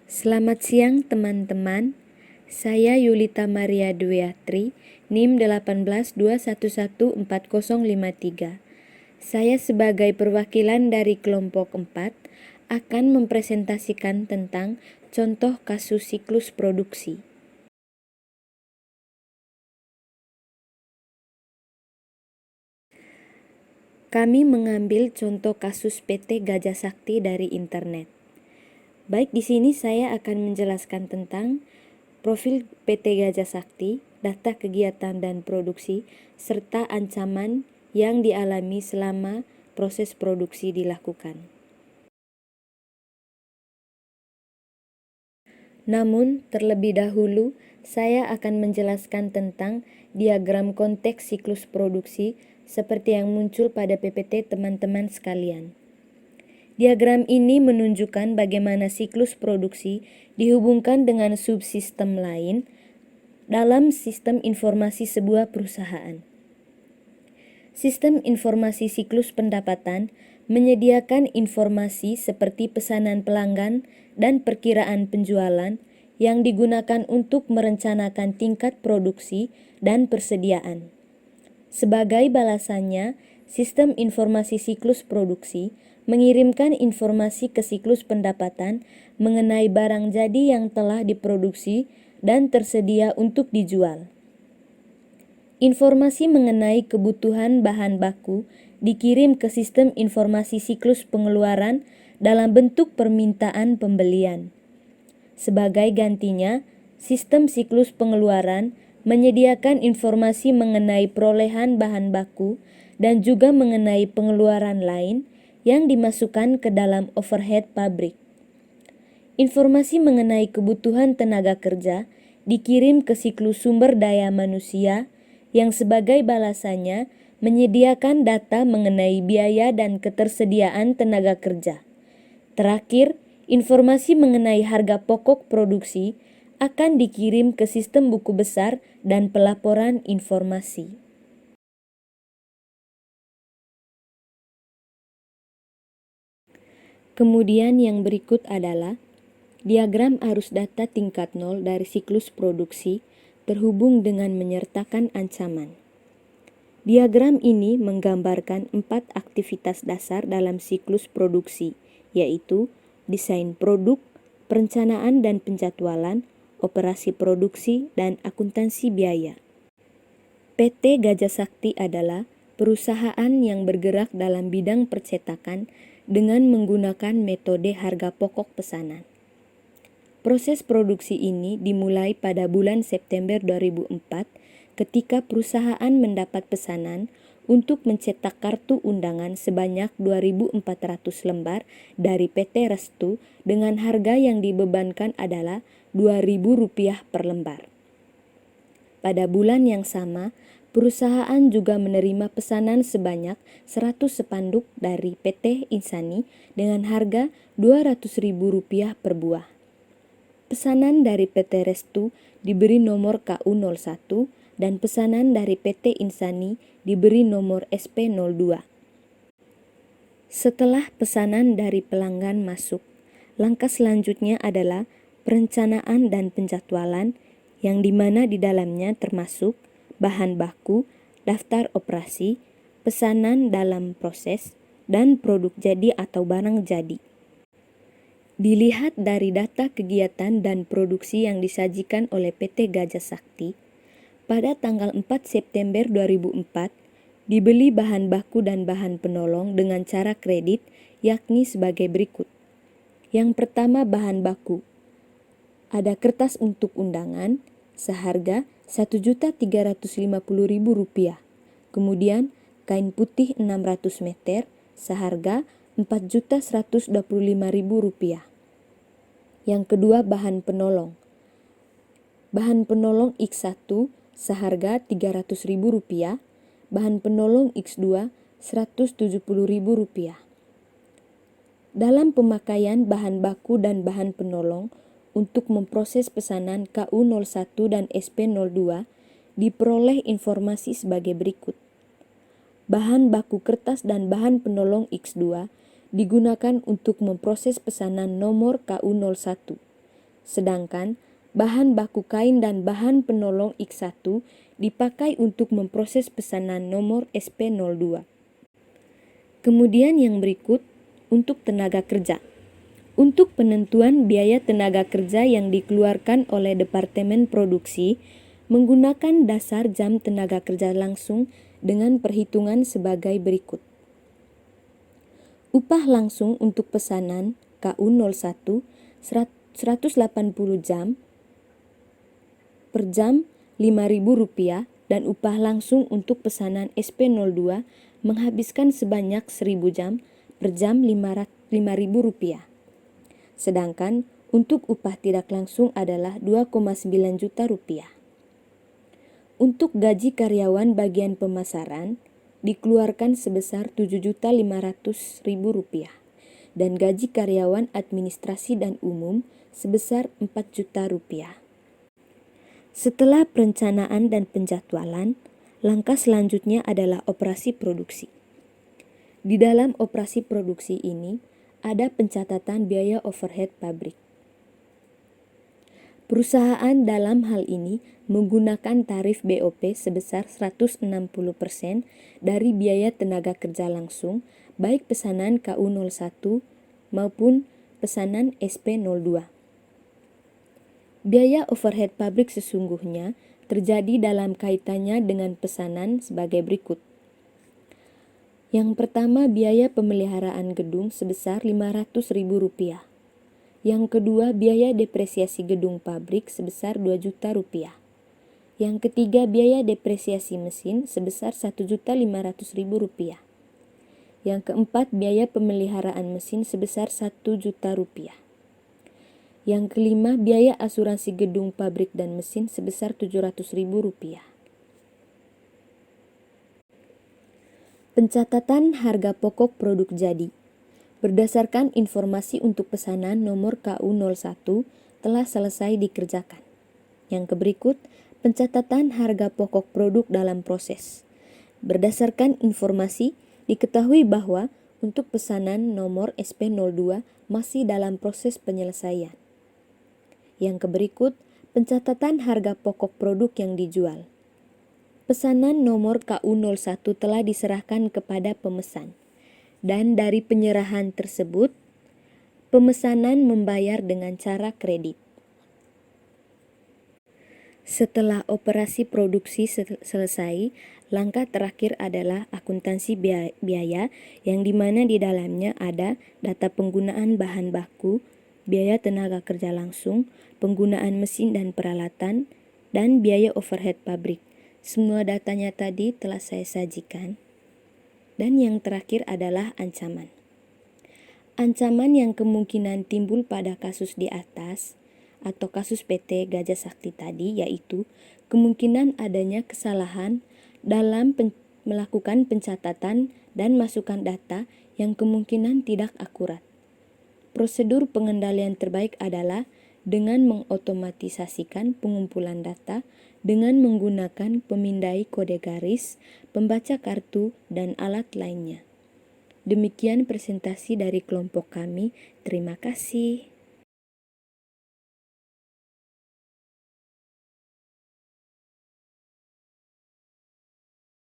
Selamat siang teman-teman, saya Yulita Maria Dwiatri, NIM 182114053. Saya sebagai perwakilan dari kelompok 4 akan mempresentasikan tentang contoh kasus siklus produksi. Kami mengambil contoh kasus PT Gajah Sakti dari internet. Baik, di sini saya akan menjelaskan tentang profil PT Gajah Sakti, data kegiatan dan produksi, serta ancaman yang dialami selama proses produksi dilakukan. Namun, terlebih dahulu, saya akan menjelaskan tentang diagram konteks siklus produksi seperti yang muncul pada PPT teman-teman sekalian. Diagram ini menunjukkan bagaimana siklus produksi dihubungkan dengan subsistem lain dalam sistem informasi sebuah perusahaan. Sistem informasi siklus pendapatan menyediakan informasi seperti pesanan pelanggan dan perkiraan penjualan yang digunakan untuk merencanakan tingkat produksi dan persediaan. Sebagai balasannya, sistem informasi siklus produksi mengirimkan informasi ke siklus pendapatan mengenai barang jadi yang telah diproduksi dan tersedia untuk dijual. Informasi mengenai kebutuhan bahan baku dikirim ke sistem informasi siklus pengeluaran dalam bentuk permintaan pembelian. Sebagai gantinya, sistem siklus pengeluaran menyediakan informasi mengenai perolehan bahan baku dan juga mengenai pengeluaran lain yang dimasukkan ke dalam overhead pabrik. Informasi mengenai kebutuhan tenaga kerja dikirim ke siklus sumber daya manusia yang sebagai balasannya menyediakan data mengenai biaya dan ketersediaan tenaga kerja. Terakhir, informasi mengenai harga pokok produksi akan dikirim ke sistem buku besar dan pelaporan informasi. Kemudian yang berikut adalah diagram arus data tingkat 0 dari siklus produksi terhubung dengan menyertakan ancaman. Diagram ini menggambarkan 4 aktivitas dasar dalam siklus produksi, yaitu desain produk, perencanaan dan penjadwalan, operasi produksi, dan akuntansi biaya. PT Gajah Sakti adalah perusahaan yang bergerak dalam bidang percetakan dengan menggunakan metode harga pokok pesanan. Proses produksi ini dimulai pada bulan September 2004 ketika perusahaan mendapat pesanan untuk mencetak kartu undangan sebanyak 2.400 lembar dari PT Restu dengan harga yang dibebankan adalah Rp2.000 per lembar. Pada bulan yang sama, perusahaan juga menerima pesanan sebanyak 100 spanduk dari PT Insani dengan harga Rp200.000 per buah. Pesanan dari PT Restu diberi nomor KU01 dan pesanan dari PT Insani diberi nomor SP02. Setelah pesanan dari pelanggan masuk, langkah selanjutnya adalah perencanaan dan penjadwalan yang dimana di dalamnya termasuk bahan baku, daftar operasi, pesanan dalam proses, dan produk jadi atau barang jadi. Dilihat dari data kegiatan dan produksi yang disajikan oleh PT Gajah Sakti, pada tanggal 4 September 2004, dibeli bahan baku dan bahan penolong dengan cara kredit, yakni sebagai berikut. Yang pertama, bahan baku. Ada kertas untuk undangan seharga Rp1.350.000. Kemudian kain putih 600 meter seharga Rp4.125.000. Yang kedua, bahan penolong. Bahan penolong X1 seharga Rp300.000, bahan penolong X2 Rp170.000. Dalam pemakaian bahan baku dan bahan penolong untuk memproses pesanan KU01 dan SP02 diperoleh informasi sebagai berikut. Bahan baku kertas dan bahan penolong X2 digunakan untuk memproses pesanan nomor KU01. sedangkan bahan baku kain dan bahan penolong X1 dipakai untuk memproses pesanan nomor SP02. Kemudian yang berikut untuk tenaga kerja. Untuk penentuan biaya tenaga kerja yang dikeluarkan oleh Departemen Produksi menggunakan dasar jam tenaga kerja langsung dengan perhitungan sebagai berikut. Upah langsung untuk pesanan KU01 180 jam per jam Rp5.000 dan upah langsung untuk pesanan SP02 menghabiskan sebanyak 1.000 jam per jam Rp5.000. Sedangkan untuk upah tidak langsung adalah Rp2,9 juta. Untuk gaji karyawan bagian pemasaran dikeluarkan sebesar Rp7.500.000 dan gaji karyawan administrasi dan umum sebesar Rp4 juta. Setelah perencanaan dan penjadwalan, langkah selanjutnya adalah operasi produksi. Di dalam operasi produksi ini ada pencatatan biaya overhead pabrik. Perusahaan dalam hal ini menggunakan tarif BOP sebesar 160% dari biaya tenaga kerja langsung, baik pesanan KU01 maupun pesanan SP02. Biaya overhead pabrik sesungguhnya terjadi dalam kaitannya dengan pesanan sebagai berikut. Yang pertama, biaya pemeliharaan gedung sebesar Rp500.000. Yang kedua, biaya depresiasi gedung pabrik sebesar Rp2 juta. Yang ketiga, biaya depresiasi mesin sebesar Rp1.500.000. Yang keempat, biaya pemeliharaan mesin sebesar Rp1 juta. Yang kelima, biaya asuransi gedung pabrik dan mesin sebesar Rp700.000. Pencatatan harga pokok produk jadi. Berdasarkan informasi untuk pesanan nomor KU01 telah selesai dikerjakan. Yang berikut, pencatatan harga pokok produk dalam proses. Berdasarkan informasi, diketahui bahwa untuk pesanan nomor SP02 masih dalam proses penyelesaian. Yang berikut, pencatatan harga pokok produk yang dijual. Pesanan nomor KU01 telah diserahkan kepada pemesan, dan dari penyerahan tersebut, pemesanan membayar dengan cara kredit. Setelah operasi produksi selesai, langkah terakhir adalah akuntansi biaya yang dimana di dalamnya ada data penggunaan bahan baku, biaya tenaga kerja langsung, penggunaan mesin dan peralatan, dan biaya overhead pabrik. Semua datanya tadi telah saya sajikan. Dan yang terakhir adalah ancaman. Ancaman yang kemungkinan timbul pada kasus di atas atau kasus PT Gajah Sakti tadi yaitu kemungkinan adanya kesalahan dalam melakukan pencatatan dan masukan data yang kemungkinan tidak akurat. Prosedur pengendalian terbaik adalah dengan mengotomatisasikan pengumpulan data dengan menggunakan pemindai kode garis, pembaca kartu, dan alat lainnya. Demikian presentasi dari kelompok kami. Terima kasih.